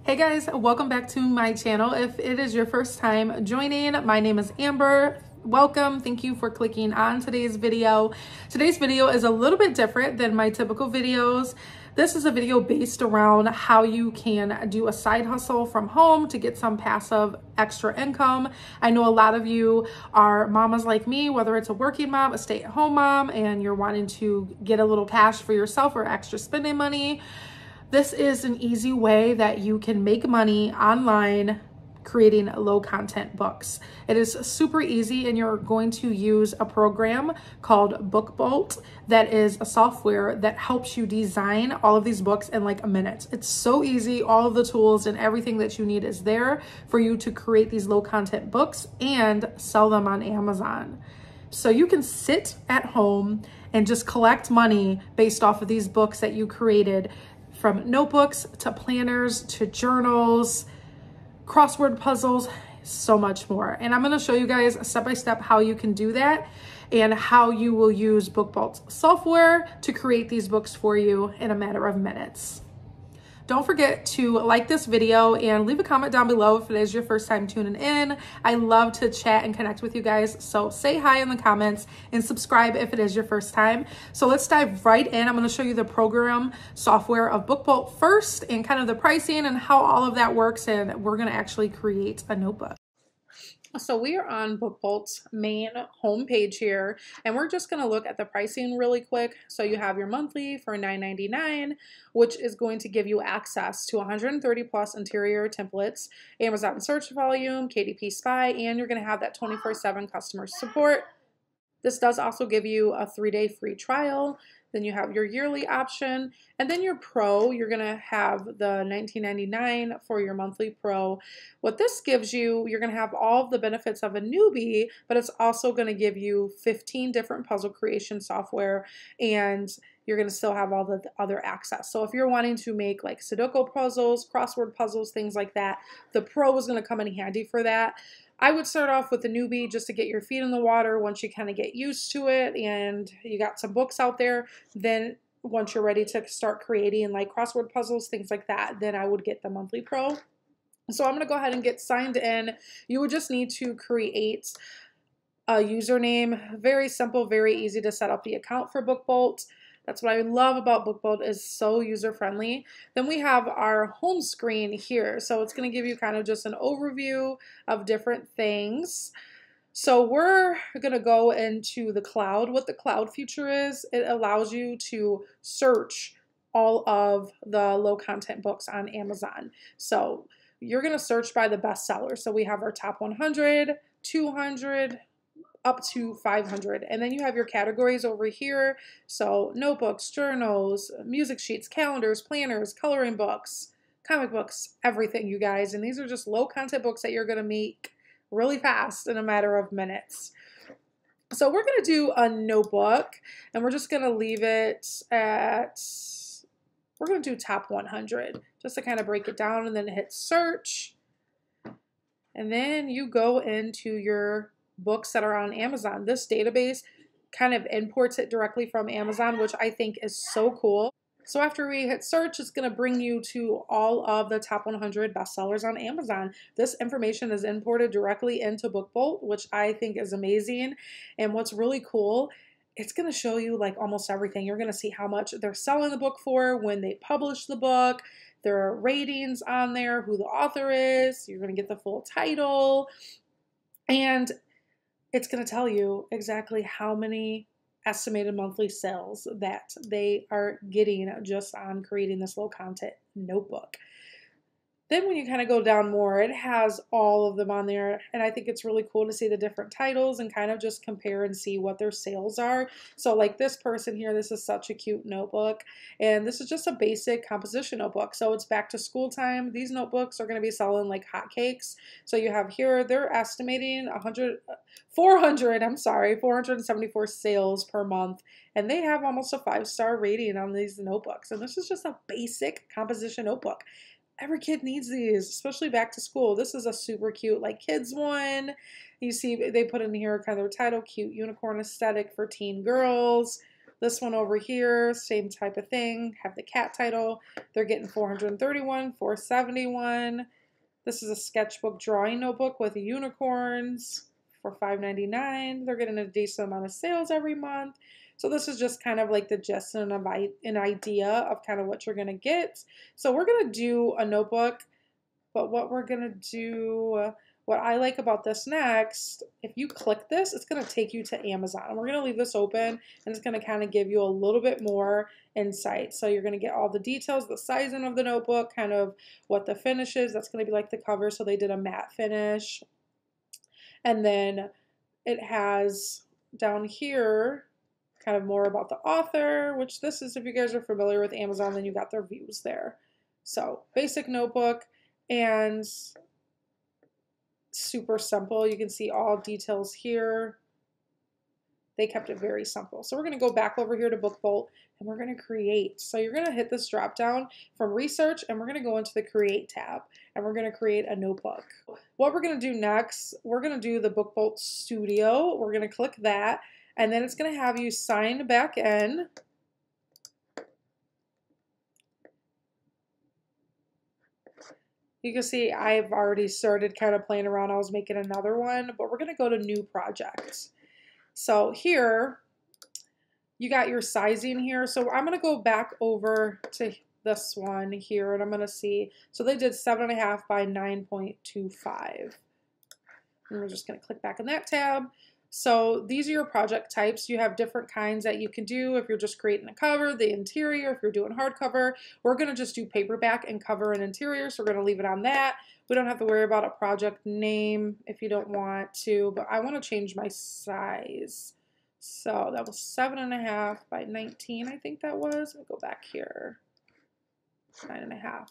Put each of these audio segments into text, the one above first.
Hey guys, welcome back to my channel. If it is your first time joining, my name is Amber. Welcome. Thank you for clicking on today's video. Today's video is a little bit different than my typical videos. This is a video based around how you can do a side hustle from home to get some passive extra income. I know a lot of you are mamas like me, whether it's a working mom, a stay-at-home mom, and you're wanting to get a little cash for yourself or extra spending money. This is an easy way that you can make money online creating low content books. It is super easy, and you're going to use a program called BookBolt that is a software that helps you design all of these books in like a minute. It's so easy. All of the tools and everything that you need is there for you to create these low content books and sell them on Amazon. So you can sit at home and just collect money based off of these books that you created, from notebooks to planners to journals, crossword puzzles, so much more. And I'm going to show you guys step by step how you can do that and how you will use BookBolt's software to create these books for you in a matter of minutes. Don't forget to like this video and leave a comment down below if it is your first time tuning in. I love to chat and connect with you guys, so say hi in the comments and subscribe if it is your first time. So let's dive right in. I'm going to show you the program software of BookBolt first and kind of the pricing and how all of that works, and we're going to actually create a notebook. So we are on BookBolt's main homepage here, and we're just going to look at the pricing really quick. So you have your monthly for $9.99, which is going to give you access to 130 plus interior templates, Amazon search volume, KDP Spy, and you're going to have that 24/7 customer support. This does also give you a 3-day free trial. Then you have your yearly option, and then your pro, you're going to have the $19.99 for your monthly pro. What this gives you, you're going to have all of the benefits of a newbie, but it's also going to give you 15 different puzzle creation software, and you're going to still have all the other access. So if you're wanting to make like Sudoku puzzles, crossword puzzles, things like that, the pro is going to come in handy for that. I would start off with a newbie just to get your feet in the water. Once you kind of get used to it and you got some books out there, then once you're ready to start creating like crossword puzzles, things like that, then I would get the monthly pro. So I'm going to go ahead and get signed in. You would just need to create a username. Very simple, very easy to set up the account for BookBolt. That's what I love about BookBolt, is so user-friendly. Then we have our home screen here. So it's going to give you kind of just an overview of different things. So we're going to go into the cloud. What the cloud feature is, it allows you to search all of the low content books on Amazon. So you're going to search by the bestsellers. So we have our top 100, 200, up to 500, and then you have your categories over here. So notebooks, journals, music sheets, calendars, planners, coloring books, comic books, everything, you guys. And these are just low content books that you're going to make really fast in a matter of minutes. So we're going to do a notebook, and we're just going to leave it at, we're going to do top 100 just to kind of break it down, and then hit search. And then you go into your books that are on Amazon. This database kind of imports it directly from Amazon, which I think is so cool. So after we hit search, it's going to bring you to all of the top 100 bestsellers on Amazon. This information is imported directly into BookBolt, which I think is amazing. And what's really cool, it's going to show you like almost everything. You're going to see how much they're selling the book for, when they publish the book, their ratings on there, who the author is. You're going to get the full title, and it's going to tell you exactly how many estimated monthly sales that they are getting just on creating this low content notebook. Then when you kind of go down more, it has all of them on there, and I think it's really cool to see the different titles and kind of just compare and see what their sales are. So like this person here, this is such a cute notebook, and this is just a basic composition notebook. So it's back to school time. These notebooks are going to be selling like hotcakes. So you have here, they're estimating 474 sales per month, and they have almost a 5-star rating on these notebooks. And this is just a basic composition notebook. Every kid needs these, especially back to school. This is a super cute like kids one. You see they put in here kind of their title, cute unicorn aesthetic for teen girls. This one over here, same type of thing, have the cat title. They're getting $431, $471. This is a sketchbook drawing notebook with unicorns for $5.99. They're getting a decent amount of sales every month. So this is just kind of like the gist and an idea of kind of what you're going to get. So we're going to do a notebook, but what we're going to do, what I like about this next, if you click this, it's going to take you to Amazon. And we're going to leave this open, and it's going to kind of give you a little bit more insight. So you're going to get all the details, the sizing of the notebook, kind of what the finish is. That's going to be like the cover. So they did a matte finish. And then it has down here kind of more about the author, which this is, if you guys are familiar with Amazon, then you got their views there. So basic notebook and super simple. You can see all details here. They kept it very simple. So we're going to go back over here to BookBolt and we're going to create. So you're going to hit this drop down from research and we're going to go into the create tab and we're going to create a notebook. What we're going to do next, we're going to do the BookBolt Studio. We're going to click that and then it's going to have you sign back in. You can see I've already started kind of playing around. I was making another one, but we're going to go to new projects. So here, you got your sizing here. So I'm going to go back over to this one here and I'm going to see. So they did 7.5 by 9.25. And we're just going to click back in that tab. So these are your project types. You have different kinds that you can do if you're just creating a cover, the interior, if you're doing hardcover. We're going to just do paperback and cover and interior, so we're going to leave it on that. We don't have to worry about a project name if you don't want to, but I want to change my size. So that was 7.5 by 19, I think that was. Let me go back here. 9.5.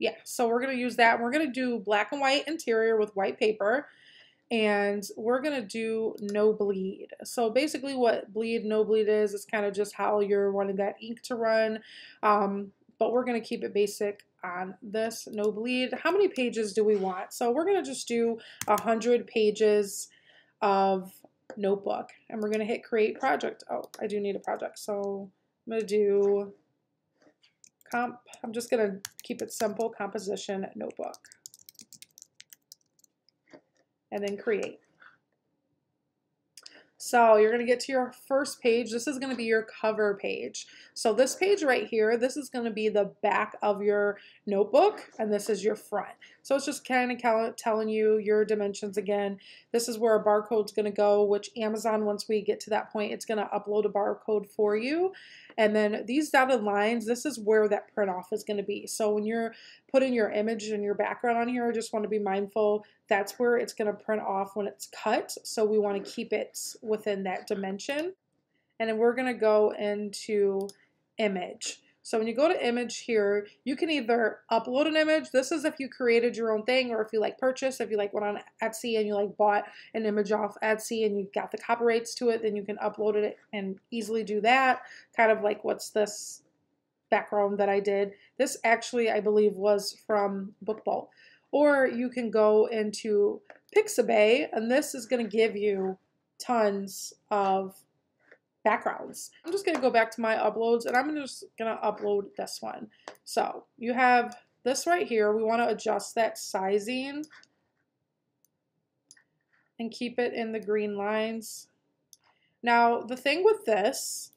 Yeah, so we're going to use that. We're going to do black and white interior with white paper. And we're going to do no bleed. So basically what bleed, no bleed is, it's kind of just how you're wanting that ink to run. But we're going to keep it basic on this, no bleed. How many pages do we want? So we're going to just do 100 pages of notebook. And we're going to hit create project. Oh, I do need a project. So I'm going to do I'm just going to keep it simple, composition notebook. And then create. So you're going to get to your first page. This is going to be your cover page. So this page right here, this is going to be the back of your notebook, and this is your front. So it's just kind of telling you your dimensions again. This is where a barcode is going to go, which Amazon, once we get to that point, it's going to upload a barcode for you. And then these dotted lines, this is where that print off is going to be. So when you're putting your image and your background on here, I just want to be mindful that's where it's going to print off when it's cut. So we want to keep it within that dimension. And then we're going to go into image. So when you go to image here, you can either upload an image. This is if you created your own thing, or if you like purchase, if you like went on Etsy and you like bought an image off Etsy and you got the copyrights to it, then you can upload it and easily do that. Kind of like what's this background that I did. This actually, I believe, was from BookBolt. Or you can go into Pixabay, and this is going to give you tons of backgrounds. I'm just going to go back to my uploads and I'm just going to upload this one. So you have this right here. We want to adjust that sizing and keep it in the green lines. Now the thing with this,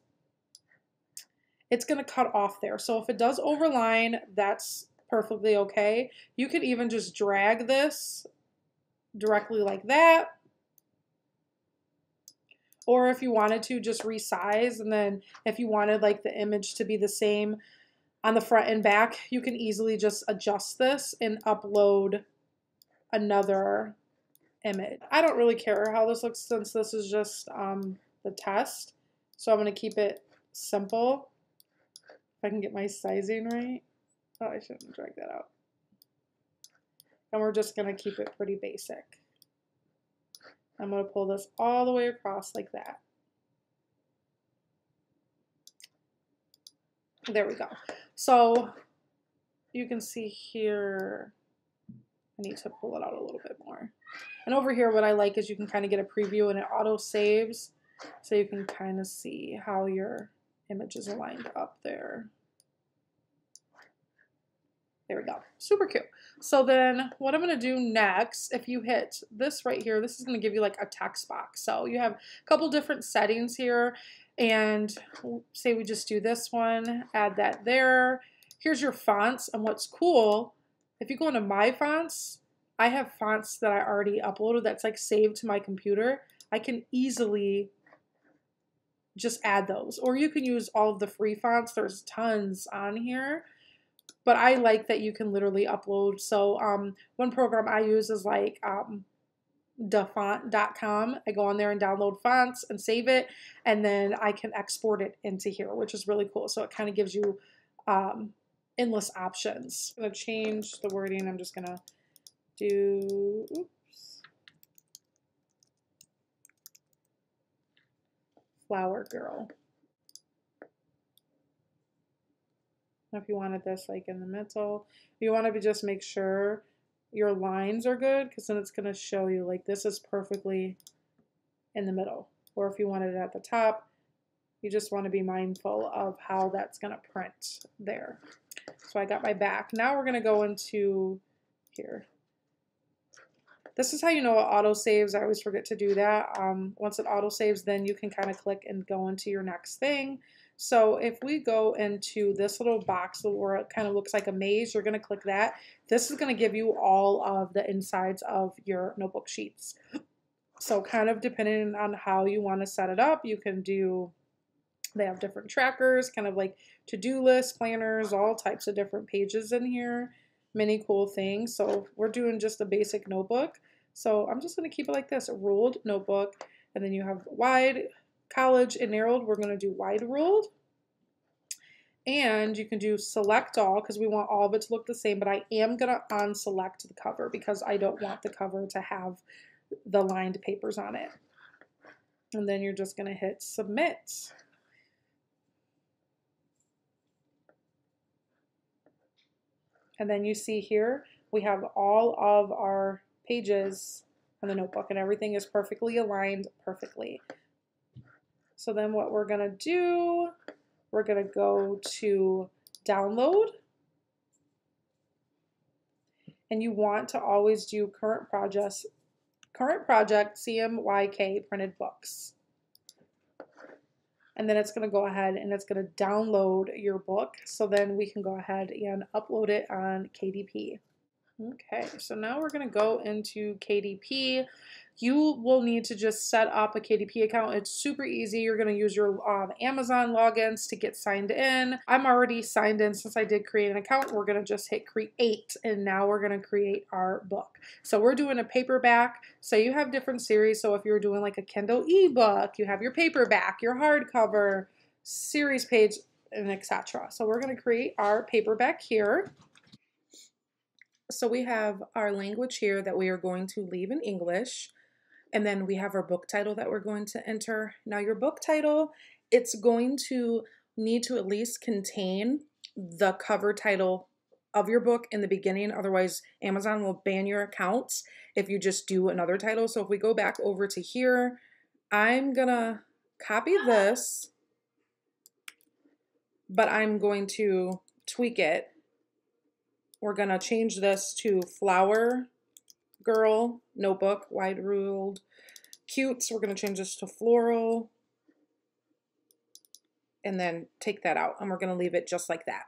it's going to cut off there. So if it does overline, that's perfectly okay. You could even just drag this directly like that. Or if you wanted to, just resize, and then if you wanted like the image to be the same on the front and back, you can easily just adjust this and upload another image. I don't really care how this looks since this is just the test. So I'm going to keep it simple. If I can get my sizing right. Oh, I shouldn't drag that out. And we're just going to keep it pretty basic. I'm going to pull this all the way across like that. There we go. So you can see here, I need to pull it out a little bit more. And over here, what I like is you can kind of get a preview and it auto saves. So you can kind of see how your image is aligned up there. There we go. Super cute. So then what I'm going to do next, if you hit this right here, this is going to give you like a text box. So you have a couple different settings here, and say we just do this one, add that there. Here's your fonts, and what's cool, if you go into my fonts, I have fonts that I already uploaded that's like saved to my computer. I can easily just add those, or you can use all of the free fonts. There's tons on here. But I like that you can literally upload. So one program I use is like 𝗘𝗫𝗧𝗥𝗔.com. I go on there and download fonts and save it, and then I can export it into here, which is really cool. So it kind of gives you endless options. I'm going to change the wording. I'm just going to do, oops, flower girl. If you wanted this like in the middle, you want to just make sure your lines are good, because then it's going to show you like this is perfectly in the middle. Or if you wanted it at the top, you just want to be mindful of how that's going to print there. So I got my back. Now we're going to go into here. This is how you know it auto saves. I always forget to do that. Once it auto saves, then you can kind of click and go into your next thing. So if we go into this little box where it kind of looks like a maze, you're going to click that. This is going to give you all of the insides of your notebook sheets. So kind of depending on how you want to set it up, you can do, they have different trackers, kind of like to-do lists, planners, all types of different pages in here. Many cool things. So we're doing just a basic notebook. So I'm just going to keep it like this, a ruled notebook. And then you have wide, college, and narrowed. We're going to do wide ruled. And you can do select all, because we want all of it to look the same, but I am going to unselect the cover because I don't want the cover to have the lined papers on it. And then you're just going to hit submit. And then you see here, we have all of our pages on the notebook, and everything is perfectly aligned perfectly. So then what we're going to do, we're going to go to download. And you want to always do current project CMYK printed books. And then it's going to go ahead and it's going to download your book. So then we can go ahead and upload it on KDP. Okay, so now we're going to go into KDP. You will need to just set up a KDP account. It's super easy. You're going to use your Amazon logins to get signed in. I'm already signed in since I did create an account. We're going to just hit create, and now we're going to create our book. So we're doing a paperback. So you have different series. So if you're doing like a Kindle ebook, you have your paperback, your hardcover, series page, and etc. So we're going to create our paperback here. So we have our language here that we are going to leave in English, and then we have our book title that we're going to enter. Now your book title, it's going to need to at least contain the cover title of your book in the beginning, otherwise Amazon will ban your accounts if you just do another title. So if we go back over to here, I'm gonna copy this, but I'm going to tweak it. We're going to change this to Flower Girl Notebook, wide ruled, cute. So we're going to change this to floral and then take that out. And we're going to leave it just like that.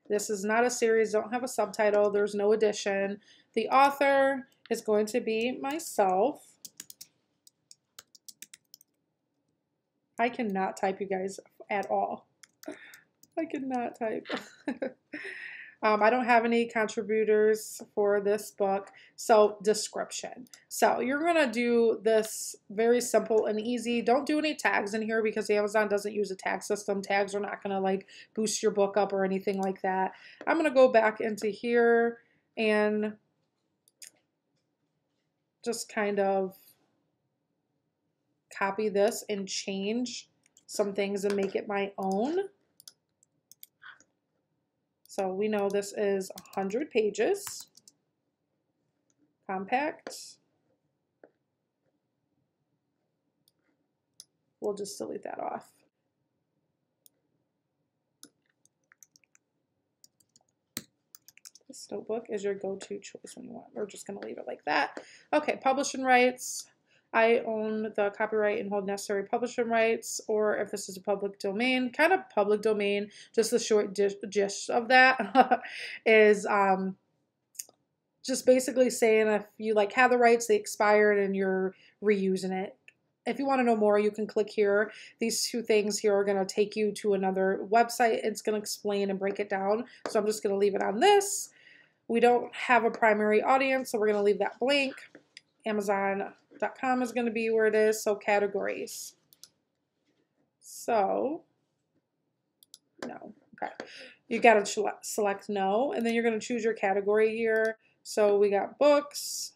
This is not a series, don't have a subtitle. There's no addition. The author is going to be myself. I cannot type, you guys, at all. I cannot type. I don't have any contributors for this book, so description. So you're going to do this very simple and easy. Don't do any tags in here because Amazon doesn't use a tag system. Tags are not going to like boost your book up or anything like that. I'm going to go back into here and just kind of copy this and change some things and make it my own. So we know this is 100 pages, compact. we'll just delete that off. This notebook is your go-to choice when you want. We're just going to leave it like that. Okay, publishing rights. I own the copyright and hold necessary publishing rights, or if this is a public domain, kind of public domain, just the short gist of that is just basically saying if you like have the rights, they expired and you're reusing it. If you want to know more, you can click here. These two things here are going to take you to another website. It's going to explain and break it down. So I'm just going to leave it on this. We don't have a primary audience, so we're going to leave that blank. Amazon.com is going to be where it is. So categories. So, no. Okay. You got to select no, and then you're going to choose your category here. So we got books.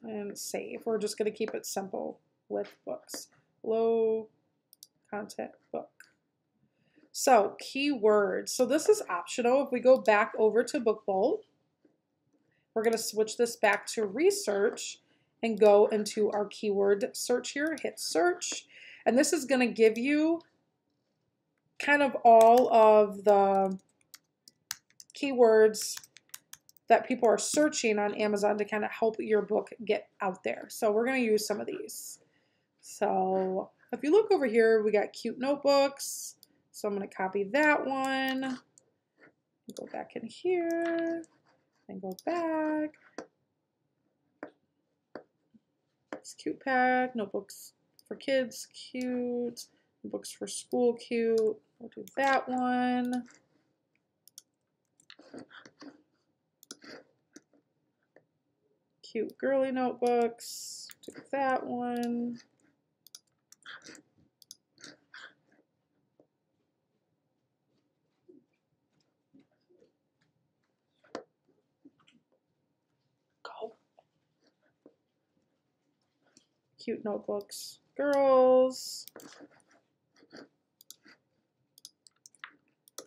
And save. We're just going to keep it simple with books. Low content book. So keywords. So this is optional. If we go back over to BookBolt, we're going to switch this back to research and go into our keyword search here. Hit search. And this is going to give you kind of all of the keywords that people are searching on Amazon to kind of help your book get out there. So we're going to use some of these. So if you look over here, we got cute notebooks. So I'm going to copy that one. Go back in here and go back. It's cute pack, notebooks for kids, cute, books for school, cute. We'll do that one. Cute girly notebooks, do that one. Go. Cute notebooks, girls.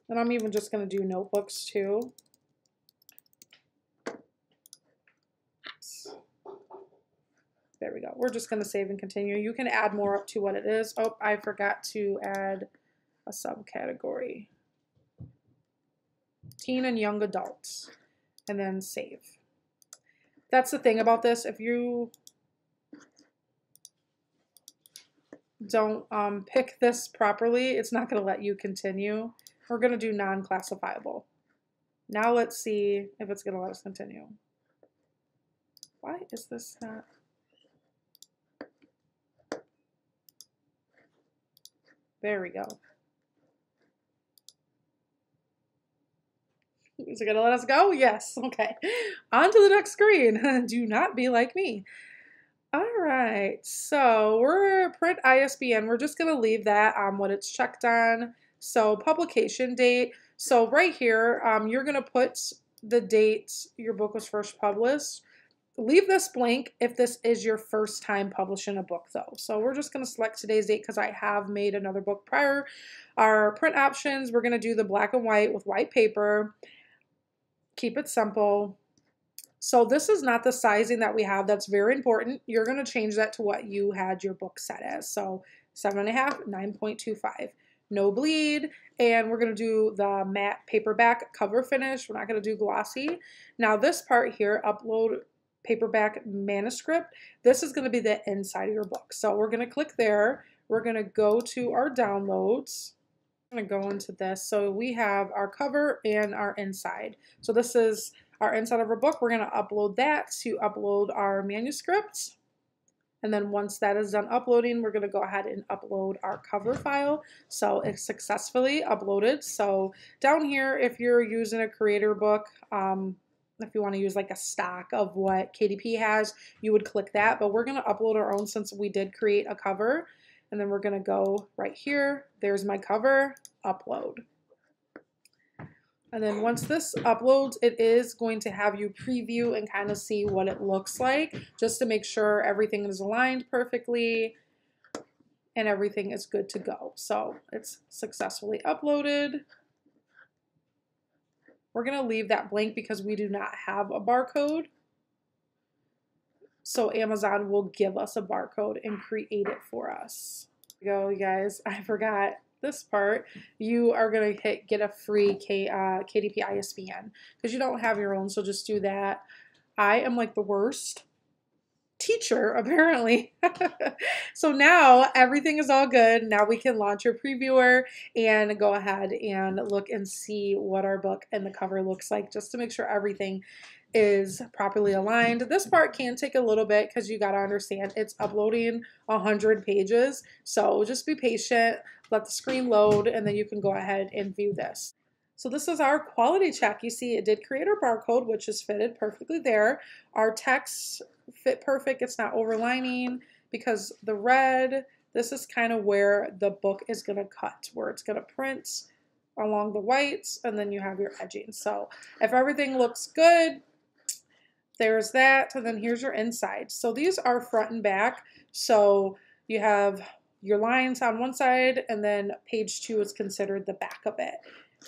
And I'm even just going to do notebooks too. There we go. We're just going to save and continue. You can add more up to what it is. Oh, I forgot to add a subcategory. Teen and young adults. And then save. That's the thing about this. If you don't pick this properly, it's not going to let you continue. We're going to do non-classifiable. Now let's see if it's going to let us continue. Why is this not? There we go. Is it going to let us go? Yes. Okay. On to the next screen. Do not be like me. All right. So we're print ISBN. We're just going to leave that on what it's checked on. So publication date. So right here, you're going to put the date your book was first published. Leave this blank if this is your first time publishing a book though. So we're just going to select today's date because I have made another book prior. Our print options, we're going to do the black and white with white paper. Keep it simple. So this is not the sizing that we have. That's very important. You're going to change that to what you had your book set as. So 7.5, 9.25. No bleed. And we're going to do the matte paperback cover finish. We're not going to do glossy. Now this part here, upload paperback manuscript, this is going to be the inside of your book. So we're going to click there. We're going to go to our downloads. I'm going to go into this. So we have our cover and our inside. So this is our inside of our book. We're going to upload that to upload our manuscript. And then once that is done uploading, we're going to go ahead and upload our cover file. So it's successfully uploaded. So down here, if you're using a creator book, if you want to use like a stock of what KDP has, you would click that. But we're going to upload our own since we did create a cover. And then we're going to go right here. There's my cover, upload. And then once this uploads, it is going to have you preview and kind of see what it looks like, just to make sure everything is aligned perfectly and everything is good to go. So it's successfully uploaded. We're going to leave that blank because we do not have a barcode. So Amazon will give us a barcode and create it for us. Here we go, you guys. I forgot this part. You are going to get a free KDP ISBN because you don't have your own, so just do that. I am like the worst teacher, apparently. So now everything is all good. Now we can launch your previewer and go ahead and look and see what our book and the cover looks like, just to make sure everything is properly aligned. This part can take a little bit because you got to understand it's uploading 100 pages. So just be patient, let the screen load, and then you can go ahead and view this. So this is our quality check. You see it did create our barcode, which is fitted perfectly there. Our text fit perfect. It's not overlining because the red, this is kind of where the book is going to cut, where it's going to print along the whites, and then you have your edging. So if everything looks good, there's that, and then here's your inside. So these are front and back. So you have your lines on one side, and then page 2 is considered the back of it.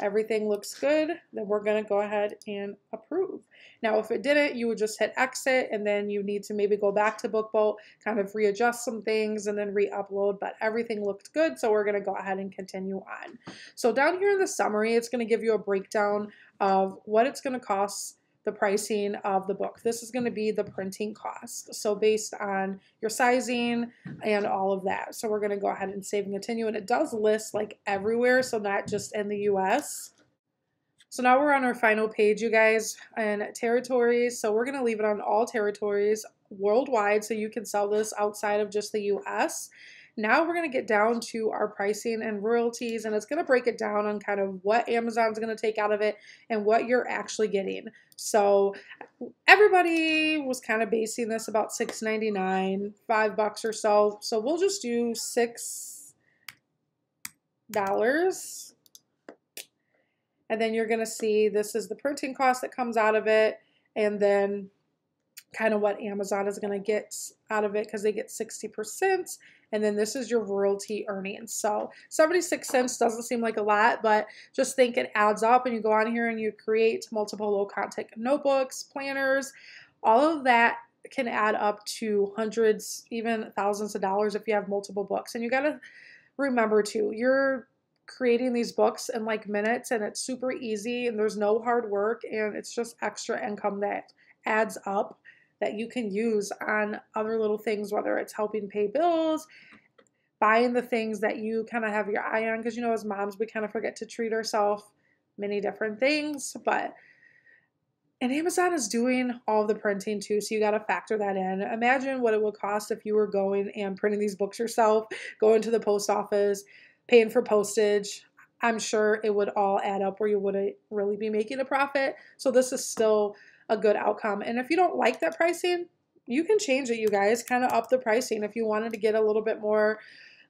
Everything looks good, then we're going to go ahead and approve. Now, if it didn't, you would just hit exit, and then you need to maybe go back to BookBolt, kind of readjust some things, and then re-upload, but everything looked good, so we're going to go ahead and continue on. So down here in the summary, it's going to give you a breakdown of what it's going to cost, the pricing of the book. This is going to be the printing cost. So based on your sizing and all of that. So we're going to go ahead and save and continue. And it does list like everywhere, so not just in the US. So now we're on our final page, you guys, and territories. So we're going to leave it on all territories worldwide so you can sell this outside of just the US. Now we're going to get down to our pricing and royalties, and it's going to break it down on kind of what Amazon's going to take out of it and what you're actually getting. So everybody was kind of basing this about $6.99, $5 or so. So we'll just do $6. And then you're going to see this is the printing cost that comes out of it, and then kind of what Amazon is going to get out of it because they get 60%. And then this is your royalty earnings. So 76 cents doesn't seem like a lot, but just think it adds up, and you go on here and you create multiple low content notebooks, planners, all of that can add up to hundreds, even thousands of dollars if you have multiple books. And you got to remember too, you're creating these books in like minutes, and it's super easy, and there's no hard work, and it's just extra income that adds up that you can use on other little things, whether it's helping pay bills, buying the things that you kind of have your eye on, because you know, as moms, we kind of forget to treat ourselves, many different things. And Amazon is doing all the printing too, so you got to factor that in. Imagine what it would cost if you were going and printing these books yourself, going to the post office, paying for postage. I'm sure it would all add up where you wouldn't really be making a profit. So this is still a good outcome. And if you don't like that pricing, you can change it, you guys, kind of up the pricing if you wanted to get a little bit more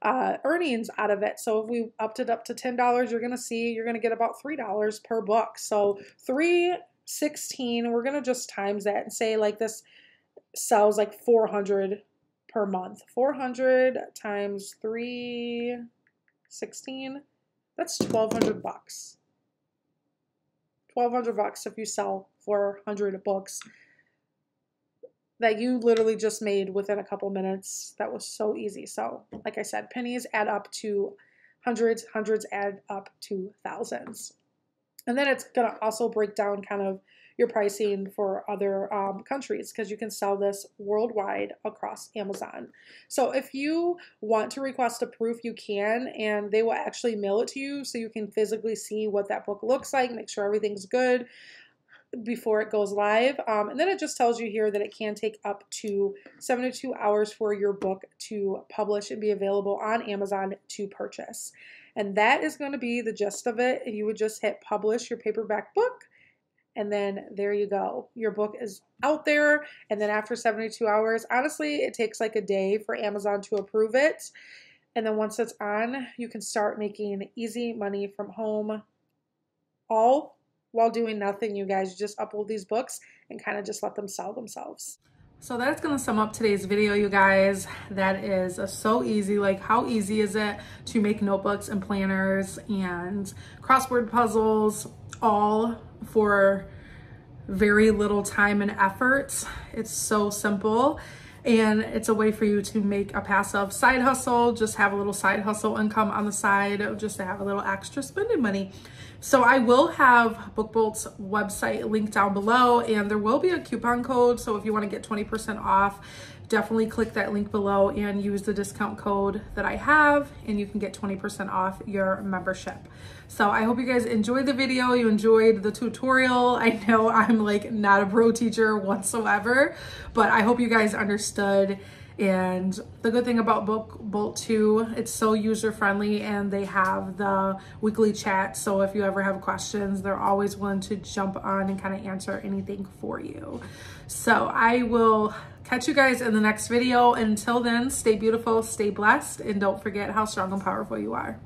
earnings out of it. So if we upped it up to $10, you're going to see you're going to get about $3 per book. So $3.16, we're going to just times that and say like this sells like 400 per month. 400 times 3.16, that's 1,200 bucks. 1,200 bucks if you sell 400 books that you literally just made within a couple minutes. That was so easy. So like I said, pennies add up to hundreds, hundreds add up to thousands. And then it's going to also break down kind of your pricing for other countries, because you can sell this worldwide across Amazon. So if you want to request a proof, you can, and they will actually mail it to you so you can physically see what that book looks like, make sure everything's good before it goes live. And then it just tells you here that it can take up to 72 hours for your book to publish and be available on Amazon to purchase. And that is going to be the gist of it. And you would just hit publish your paperback book, and then there you go. Your book is out there. And then after 72 hours, honestly, it takes like a day for Amazon to approve it. And then once it's on, you can start making easy money from home, all while doing nothing, you guys. You just upload these books and kind of just let them sell themselves. So that's going to sum up today's video, you guys. That is so easy. Like, how easy is it to make notebooks and planners and crossword puzzles, all for very little time and effort. It's so simple. And it's a way for you to make a passive side hustle, just have a little side hustle income on the side, just to have a little extra spending money. So I will have BookBolt's website linked down below, and there will be a coupon code. So if you want to get 20% off, definitely click that link below and use the discount code that I have, and you can get 20% off your membership. So I hope you guys enjoyed the video, you enjoyed the tutorial. I know I'm like not a pro teacher whatsoever, but I hope you guys understood. And the good thing about BookBolt too, it's so user friendly, and they have the weekly chat. So if you ever have questions, they're always willing to jump on and kind of answer anything for you. So I will catch you guys in the next video. Until then, stay beautiful, stay blessed, and don't forget how strong and powerful you are.